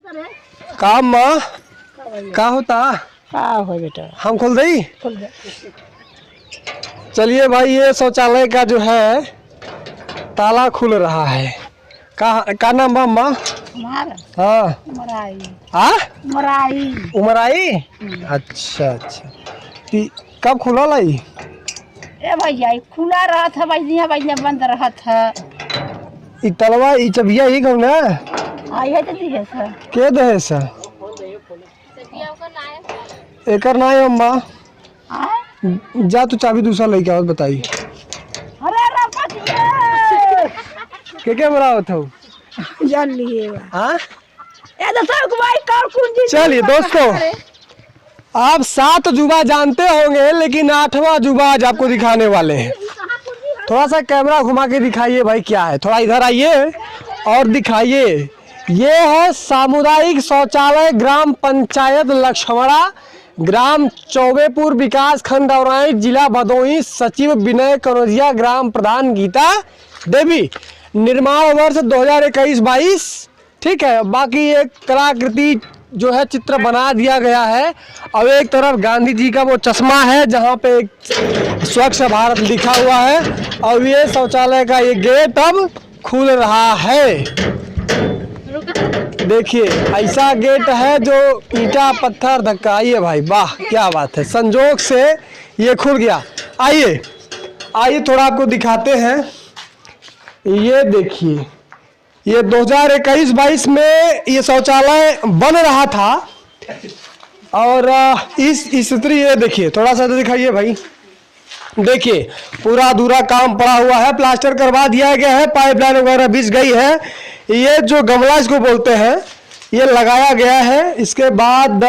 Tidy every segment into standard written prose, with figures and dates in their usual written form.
काम माँ का होता का हो बेटा हम खोल दई। खोल दे। चलिए भाई, ये शौचालय का जो है ताला खुल रहा है। का नाम बा माँ? हमारा हाँ मराई हाँ मराई। उमर आई। अच्छा अच्छा, कब खुला लाई? ए भैया ये खुला रहा था भैया बंद रहा था। ई तलवा ई चबिया ही कहूँ ना। आई है तो दी है सर। के दे है सा एकर ना है अम्मा। जा तू चाबी दूसरा लेके आओ बताई। अरे रपतिया के बनावत हो? जान लिए हाँ ए तो सब भाई कर कुंजी। चलिए दोस्तों, आप 7 जुबा जानते होंगे, लेकिन 8वां जुबा आज आपको दिखाने वाले हैं। थोड़ा सा कैमरा घुमा के दिखाइए भाई, क्या है? थोड़ा इधर आइए और दिखाइए। ये है सामुदायिक शौचालय ग्राम पंचायत लक्ष्मणा, ग्राम चौबेपुर, विकास खंड औराई, जिला भदोही, सचिव विनय कनौजिया, ग्राम प्रधान गीता देवी। निर्माण वर्ष 2021-22। ठीक है, बाकी एक कलाकृति जो है चित्र बना दिया गया है। और एक तरफ गांधी जी का वो चश्मा है जहाँ पे एक स्वच्छ भारत लिखा हुआ है। और ये शौचालय का ये गेट अब खुल रहा है। देखिए, ऐसा गेट है जो ईंटा पत्थर धक्का। आइए भाई, वाह क्या बात है, संजोग से ये खुल गया। आइए आइए थोड़ा आपको दिखाते हैं। ये देखिए, ये 2021-22 में ये शौचालय बन रहा था। और इस स्थिति ये देखिए, थोड़ा सा तो दिखाइए भाई। देखिए पूरा अधूरा काम पड़ा हुआ है, प्लास्टर करवा दिया गया है, पाइपलाइन वगैरह बिछ गई है। ये जो गमला इसको बोलते हैं, ये लगाया गया है। इसके बाद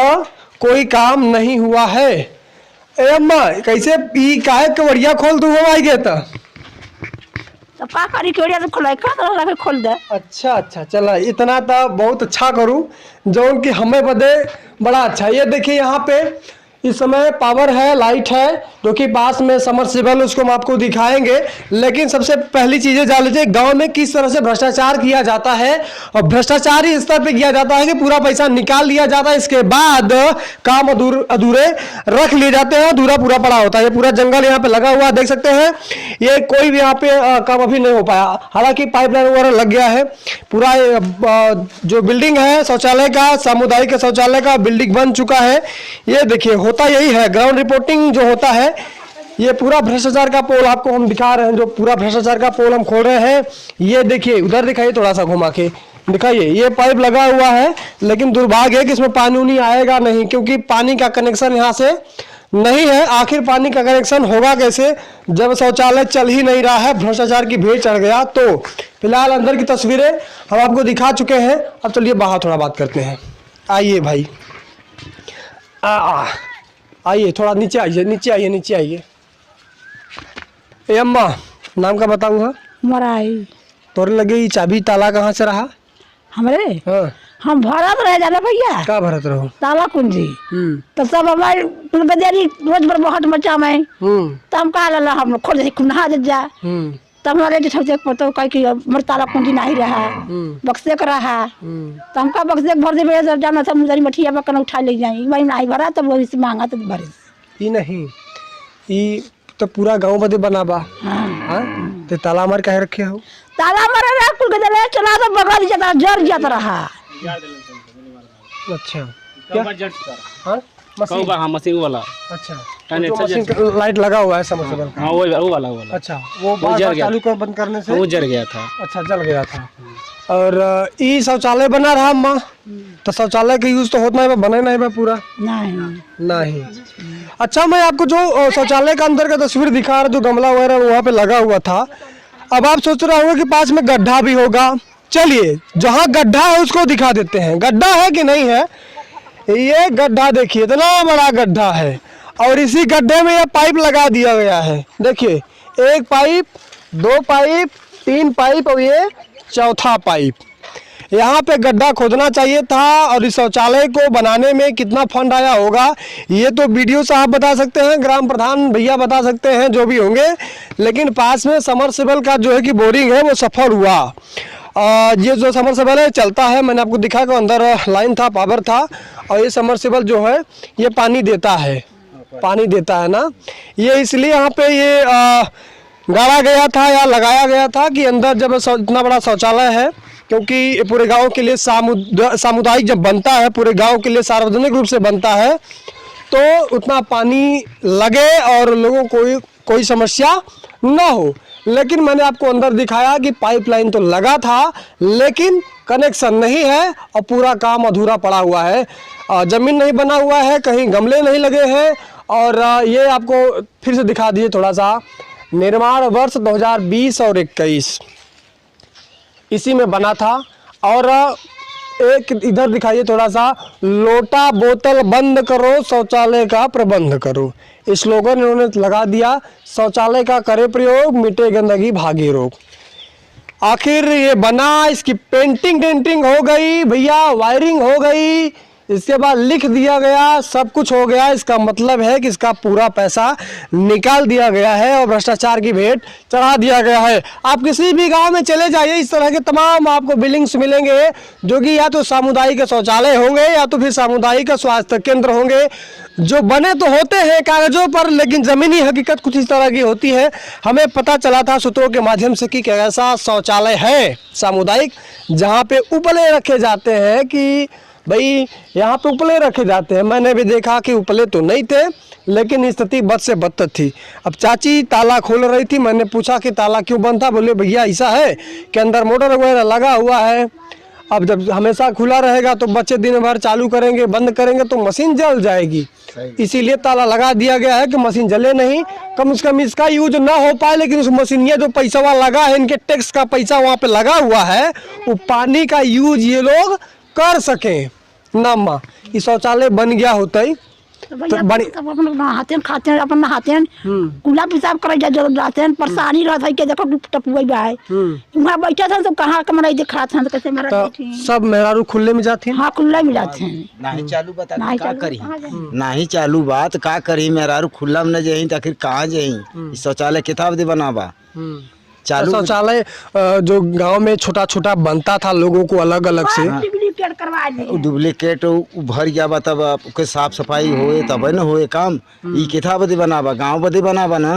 कोई काम नहीं हुआ है। ए अम्मा, कैसे पी काहे कवड़िया खोल दूँ हम आई गए तो का करी केड़िया तो खोला का तो लगे खोल दे। अच्छा अच्छा, चला इतना तो बहुत अच्छा करूँ जो कि हमें बदे बड़ा अच्छा। ये देखिए यहाँ पे इस समय पावर है, लाइट है, जो कि पास में समरसेबल, उसको हम आपको दिखाएंगे। लेकिन सबसे पहली चीजें जान लीजिए, गांव में किस तरह से भ्रष्टाचार किया जाता है। और भ्रष्टाचार ही स्तर पे किया जाता है कि पूरा पैसा निकाल लिया जाता है, इसके बाद काम अधूरे रख लिए जाते हैं, अधूरा पूरा पड़ा होता है। ये पूरा जंगल यहाँ पे लगा हुआ देख सकते हैं। ये कोई भी यहाँ पे काम अभी नहीं हो पाया, हालांकि पाइपलाइन वगैरह लग गया है। पूरा जो बिल्डिंग है शौचालय का, सामुदायिक शौचालय का बिल्डिंग बन चुका है। ये देखिए, होता यही है, ग्राउंड रिपोर्टिंग जो होता है। ये पूरा भ्रष्टाचार का पोल आपको हम दिखा रहे हैं, जो पूरा भ्रष्टाचार का पोल हम खोल रहे हैं। ये देखिए, उधर दिखाइए, थोड़ा सा घुमा के दिखाइए। ये पाइप लगा हुआ है, लेकिन दुर्भाग्य है कि इसमें पानी नहीं आएगा नहीं, क्योंकि पानी का कनेक्शन यहाँ से नहीं है। आखिर पानी का कनेक्शन होगा कैसे जब शौचालय चल ही नहीं रहा है, भ्रष्टाचार की भेंट चढ़ गया। तो फिलहाल अंदर की तस्वीरें हम आपको दिखा चुके हैं। अब चलिए बाहर थोड़ा बात करते हैं। आइए भाई, आइए थोड़ा नीचे आइए, नीचे आइए, नीचे आइए। ए अम्मा, नाम का बताऊंगा? मराई। तोरे लगे ये चाबी ताला कहाँ से रहा? हमरे हाँ, हम भरत रह जाना भैया का भरत रहो? ताला कुंजी। तो सब हमारे बदेरी रोज पर बहुत मचा में। तो हम कहा ला हम खोल दे नहा दे जा। तब हमारे जो देख पड़ता कहीं कि हमारे ताला कुंजी नहीं रहा, बक्से का रहा। तो हमका बक्से भर दे मेरे जाना था, मुझे मठिया बकन उठा ले जाई। वही नहीं भरा तो वही से मांगा तो भरे। ई नहीं, ई तो पूरा गांव बदे बना बा। हाँ, ते ताला मार काहे रखे हो? ताला मारे रहा कुल के दे चला तो बगल जाता जर जाता रहा। अच्छा, क्या हाँ मशीन? हाँ मशीन वाला। अच्छा, जो मशीन लाइट लगा हुआ है समरसेबल का। हाँ वो वाला अच्छा, वो बार चालू कर बंद करने से वो जल गया था। अच्छा, जल गया था। और ई शौचालय बना रहा अम्मा, तो शौचालय का यूज तो होता है, बने नहीं पूरा नहीं। अच्छा, मैं आपको जो शौचालय का अंदर का तस्वीर दिखा रहा, जो गमला वगैरह वहाँ पे लगा हुआ था। अब आप सोच रहे होंगे कि पास में गड्ढा भी होगा। चलिए, जहाँ गड्ढा है उसको दिखा देते हैं। गड्ढा है कि नहीं है? ये गड्ढा देखिए, इतना बड़ा गड्ढा है। और इसी गड्ढे में ये पाइप लगा दिया गया है। देखिए, 1 पाइप, 2 पाइप, 3 पाइप और ये 4था पाइप। यहाँ पे गड्ढा खोदना चाहिए था। और इस शौचालय को बनाने में कितना फंड आया होगा, ये तो बीडीओ साहब बता सकते हैं, ग्राम प्रधान भैया बता सकते हैं, जो भी होंगे। लेकिन पास में समरसेबल का जो है कि बोरिंग है वो सफल हुआ। ये जो समरसेबल है चलता है, मैंने आपको दिखा कि अंदर लाइन था, पावर था, और ये समरसेबल जो है ये पानी देता है, पानी देता है ना। ये इसलिए यहाँ पे ये गाड़ा गया था या लगाया गया था कि अंदर जब इतना बड़ा शौचालय है, क्योंकि पूरे गांव के लिए सामुदायिक जब बनता है, पूरे गांव के लिए सार्वजनिक रूप से बनता है, तो उतना पानी लगे और लोगों को कोई समस्या ना हो। लेकिन मैंने आपको अंदर दिखाया कि पाइपलाइन तो लगा था लेकिन कनेक्शन नहीं है और पूरा काम अधूरा पड़ा हुआ है। ज़मीन नहीं बना हुआ है, कहीं गमले नहीं लगे हैं। और ये आपको फिर से दिखा दिए थोड़ा सा, निर्माण वर्ष 2020 और 21 इसी में बना था। और एक इधर दिखाइए थोड़ा सा, लोटा बोतल बंद करो, शौचालय का प्रबंध करो, स्लोगन इन्होंने लगा दिया। शौचालय का करे प्रयोग, मिटे गंदगी भागे रोग। आखिर ये बना, इसकी पेंटिंग हो गई भैया, वायरिंग हो गई, इसके बाद लिख दिया गया, सब कुछ हो गया। इसका मतलब है कि इसका पूरा पैसा निकाल दिया गया है और भ्रष्टाचार की भेंट चढ़ा दिया गया है। आप किसी भी गांव में चले जाइए, इस तरह के तमाम आपको बिल्डिंग्स मिलेंगे जो कि या तो सामुदायिक शौचालय होंगे या तो फिर सामुदायिक स्वास्थ्य केंद्र होंगे, जो बने तो होते हैं कागजों पर, लेकिन ज़मीनी हकीकत कुछ इस तरह की होती है। हमें पता चला था सूत्रों के माध्यम से कि ऐसा शौचालय है सामुदायिक जहाँ पे उपले रखे जाते हैं कि भाई यहाँ पे उपले रखे जाते हैं। मैंने भी देखा कि उपले तो नहीं थे लेकिन स्थिति बद से बदतर थी। अब चाची ताला खोल रही थी, मैंने पूछा कि ताला क्यों बंद था, बोले भैया ऐसा है कि अंदर मोटर वगैरह लगा हुआ है, अब जब हमेशा खुला रहेगा तो बच्चे दिन भर चालू करेंगे बंद करेंगे तो मशीन जल जाएगी, इसीलिए ताला लगा दिया गया है कि मशीन जले नहीं, कम से कम इसका यूज ना हो पाए। लेकिन उस मशीन ये जो पैसा लगा है, इनके टैक्स का पैसा वहाँ पे लगा हुआ है, वो पानी का यूज ये लोग कर सकें ना। माँ ये शौचालय बन गया होता ही तो अपन नहाते हैं, खाते हैं, अपन नहाते हैं, कूला पेशाब करे जरूर जाते हैं, परेशानी रहता है कि देखो टपुआ है वहाँ बैठे थे तो कहाँ का मराई दिखा था, तो कैसे मरा सब मेहरारू खुले में जाते हैं। हाँ खुले में जाते हैं, नहीं चालू बता का करी, नहीं चालू बात का करी, मेहरारू खुला में न जही तो आखिर कहाँ जही। शौचालय किताब दे बनावा चालू शौचालय जो गांव में छोटा छोटा बनता था लोगों को अलग अलग से डुप्लीकेट करवा दिए, डुप्लीकेट भर गया बा, तब के साफ सफाई होए तब न होए काम। ई किथा बदे बनावा, गांव बदे बनावा ना,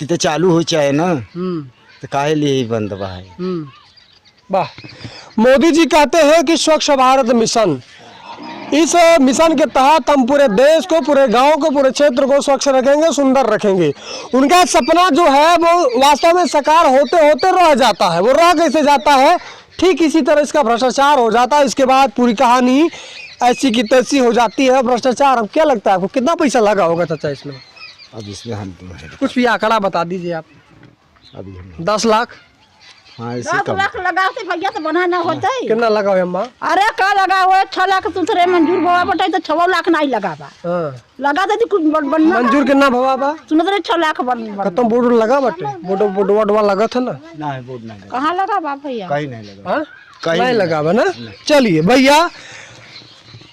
तो चालू हो चाहे ना, तो काहे लिए ही बंद बा है। वाह, मोदी जी कहते हैं कि स्वच्छ भारत मिशन, इस मिशन के तहत हम पूरे देश को, पूरे गांव को, पूरे क्षेत्र को स्वच्छ रखेंगे, सुंदर रखेंगे। उनका सपना जो है वो वास्तव में साकार होते होते रह जाता है। वो रह कैसे जाता है, ठीक इसी तरह इसका भ्रष्टाचार हो जाता है। इसके बाद पूरी कहानी ऐसी की तैसी हो जाती है भ्रष्टाचार। अब क्या लगता है आपको कितना पैसा लगा होगा चाचा इसमें? अब इसमें हम कुछ भी आंकड़ा बता दीजिए आप। अभी 10 लाख, हाँ 10 लाख लगाते भैया तो बना ना होता है। कितना लगा हुआ अम्मा? अरे का लगा हुआ 6 लाख दूसरे मंजूर हुआ बटा तो 6 लाख नहीं लगा बा, लगा देती कुछ बनना मंजूर कितना भवा बा? सुनत रहे 6 लाख बन खत्म बोर्ड लगा बटे, बोर्ड लगा था ना? नहीं बोर्ड नहीं कहाँ लगा बा भैया? कहीं नहीं लगा। हाँ नहीं लगा बा ना। चलिए भैया,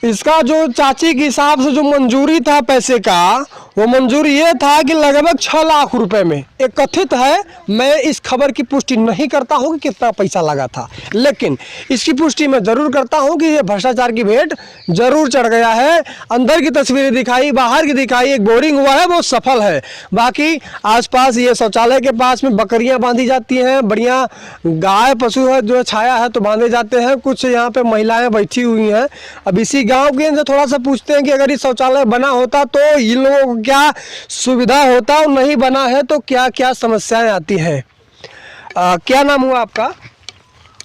इसका जो चाची के हिसाब से जो मंजूरी था पैसे का, वो मंजूरी ये था कि लगभग 6 लाख रुपए में। एक कथित है, मैं इस खबर की पुष्टि नहीं करता हूँ कि कितना पैसा लगा था, लेकिन इसकी पुष्टि मैं जरूर करता हूँ कि ये भ्रष्टाचार की भेंट जरूर चढ़ गया है। अंदर की तस्वीरें दिखाई, बाहर की दिखाई, एक बोरिंग हुआ है वो सफल है। बाकी आसपास ये शौचालय के पास में बकरियां बांधी जाती हैं, बढ़िया गाय पशु है जो छाया है तो बांधे जाते हैं। कुछ यहाँ पे महिलाएं बैठी हुई हैं। अब इसी गाँव के इनसे थोड़ा सा पूछते हैं कि अगर ये शौचालय बना होता तो इन लोगों क्या सुविधा होता, और नहीं बना है तो क्या क्या समस्याएं आती हैं। क्या नाम हुआ आपका?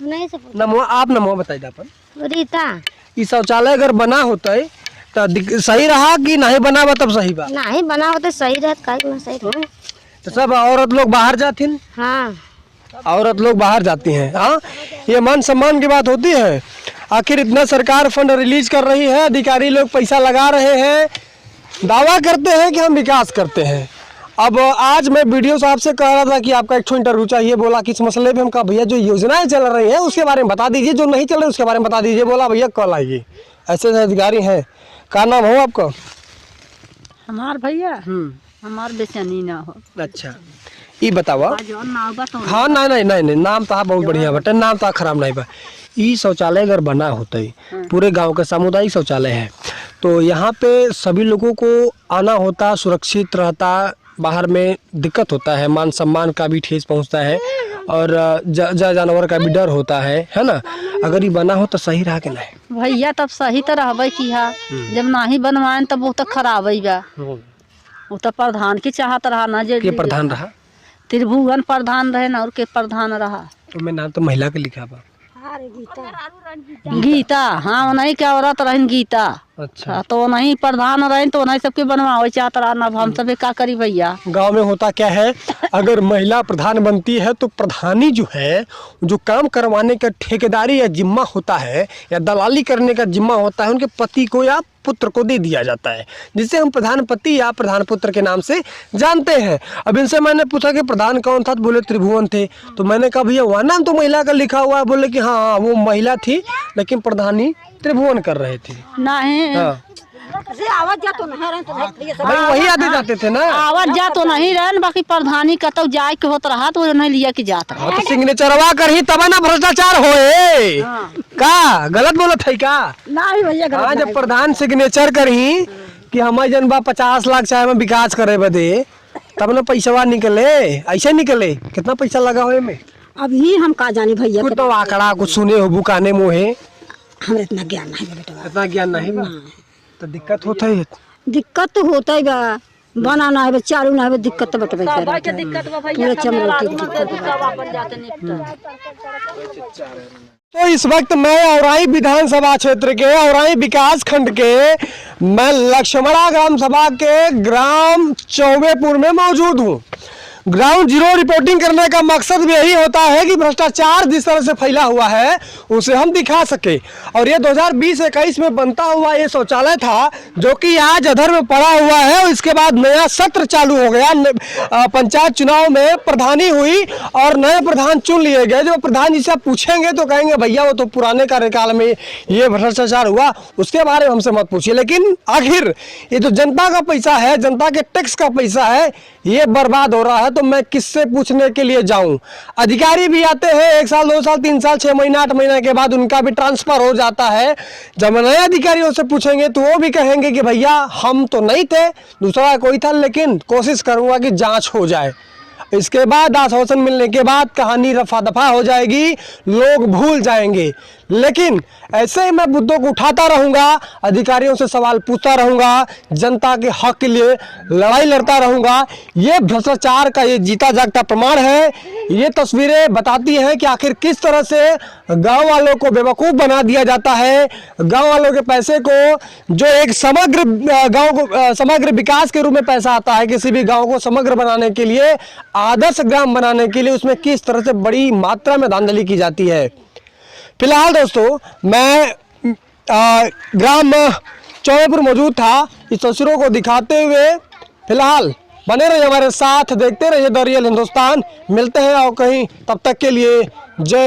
नहीं सब नाम हुआ, आप नाम हुआ बताइए अपन। रीता। ये शौचालय अगर बना होता है तो सही रहा कि नहीं बना हुआ तब सही बा? नहीं बना होते सही रहत, काहे ना सही रहे। तो सब औरत लोग बाहर जाती, हाँ औरत लोग बाहर जाती हैं। हाँ, ये मान सम्मान की बात होती है। आखिर इतना सरकार फंड रिलीज कर रही है, अधिकारी लोग पैसा लगा रहे हैं, दावा करते हैं कि हम विकास करते हैं। अब आज मैं वीडियो साहब से कह रहा था कि आपका एक इंटरव्यू चाहिए, बोला कि इस मसले पे हम कहा भैया जो योजनाएं चल रही हैं उसके बारे में बता दीजिए, जो नहीं चल रही उसके बारे में बता दीजिए। बोला भैया कल आइए। ऐसे अधिकारी हैं। क्या नाम हो आपका? हमार भैया हमार बेचैनी ना हो। अच्छा, ई बतावा। हाँ नहीं नाम तो बहुत बढ़िया बटे, नाम तो खराब नहीं बा। ई शौचालय अगर बना होता है पूरे गांव का सामुदायिक शौचालय है तो यहाँ पे सभी लोगों को आना होता, सुरक्षित रहता, बाहर में दिक्कत होता है, मान सम्मान का भी ठेस पहुँचता है और जानवर का भी डर होता है ना। अगर ये बना हो तो सही रहा कि नहीं भैया? तब सही तो रहबे की है, जब नहीं बनवाए तब वो तो खराब ही बा। वो तो प्रधान की चाहत रहा ना, जो के प्रधान रहा, त्रिभुवन प्रधान रहे ना, और के प्रधान रहा। तो मैं नाम तो महिला के लिखा बा, गीता। हाँ नहीं क्या औरत रहन गीता। अच्छा तो नहीं प्रधान रहे तो नहीं सबके बनवावे चाहत रहा ना। हम सब का करी भैया? गांव में होता क्या है, अगर महिला प्रधान बनती है तो प्रधानी जो है, जो काम करवाने का ठेकेदारी या जिम्मा होता है या दलाली करने का जिम्मा होता है, उनके पति को या पुत्र को दे दिया जाता है, जिसे हम प्रधान पति या प्रधान पुत्र के नाम से जानते हैं। अब इनसे मैंने पूछा कि प्रधान कौन था, तो बोले त्रिभुवन थे। तो मैंने कहा भैया वह नाम तो महिला का लिखा हुआ है। बोले कि हाँ वो महिला थी लेकिन प्रधानी त्रिभुवन कर रहे थे। नहीं हाँ। आवाज जा तो नहीं रहे तो भाई वही आते जाते थे ना। आवाज जा तो नहीं रहे, बाकी प्रधानी कतौ जाए के होत रहा तो नहीं लिया के जात रहा। तो सिग्नेचरवा कर ही तब ना भ्रष्टाचार होए। का गलत बोलत है का? नहीं भैया हाँ, जब प्रधान सिग्नेचर कर ही कि हमारे जनबा 50 लाख चाहे में विकास करे बदे, तब ना पैसा निकले। ऐसे निकले कितना पैसा लगा हो में? अभी हम का जानी भैया, कुछ तो आंकड़ा कुछ सुने हो बुकाने मोहे, हमें इतना ज्ञान नहीं बेटा। इतना ज्ञान नहीं बा तो दिक्कत होता है। दिक्कत तो होता ही बा, बना ना है चालू ना है, दिक्कत तो बटबे भाई के दिक्कत बा भैया, तो इस वक्त मैं औराई विधानसभा क्षेत्र के औराई विकास खंड के मैं लक्ष्मणा ग्राम सभा के ग्राम चौबेपुर में मौजूद हूँ। ग्राउंड जीरो रिपोर्टिंग करने का मकसद भी यही होता है कि भ्रष्टाचार जिस तरह से फैला हुआ है उसे हम दिखा सके। और ये 2020-21 में बनता हुआ ये शौचालय था जो कि आज अधर में पड़ा हुआ है और इसके बाद नया सत्र चालू हो गया। पंचायत चुनाव में प्रधानी हुई और नए प्रधान चुन लिए गए। जो प्रधान जी से आप पूछेंगे तो कहेंगे भैया वो तो पुराने कार्यकाल में ये भ्रष्टाचार हुआ, उसके बारे में हमसे मत पूछिए। लेकिन आखिर ये तो जनता का पैसा है, जनता के टैक्स का पैसा है, ये बर्बाद हो रहा है तो मैं किससे पूछने के लिए जाऊं? अधिकारी भी आते हैं 1 साल 2 साल 3 साल 6 महीना 8 महीने के बाद उनका भी ट्रांसफर हो जाता है। जब नए अधिकारियों से पूछेंगे तो वो भी कहेंगे कि भैया हम तो नहीं थे, दूसरा कोई था, लेकिन कोशिश करूंगा कि जांच हो जाए। इसके बाद आश्वासन मिलने के बाद कहानी रफा दफा हो जाएगी, लोग भूल जाएंगे। लेकिन ऐसे ही मैं मुद्दों को उठाता रहूंगा, अधिकारियों से सवाल पूछता रहूंगा, जनता के हक के लिए लड़ाई लड़ता रहूंगा। ये भ्रष्टाचार का ये जीता जागता प्रमाण है। ये तस्वीरें बताती हैं कि आखिर किस तरह से गांव वालों को बेवकूफ़ बना दिया जाता है। गांव वालों के पैसे को, जो एक समग्र गांव को समग्र विकास के रूप में पैसा आता है, किसी भी गांव को समग्र बनाने के लिए, आदर्श ग्राम बनाने के लिए, उसमें किस तरह से बड़ी मात्रा में धांधली की जाती है। फिलहाल दोस्तों मैं ग्राम चौबेपुर मौजूद था। इस तस्वीरों को दिखाते हुए फिलहाल बने रहिए हमारे साथ, देखते रहिए द रियल हिंदुस्तान। मिलते हैं और कहीं, तब तक के लिए जय।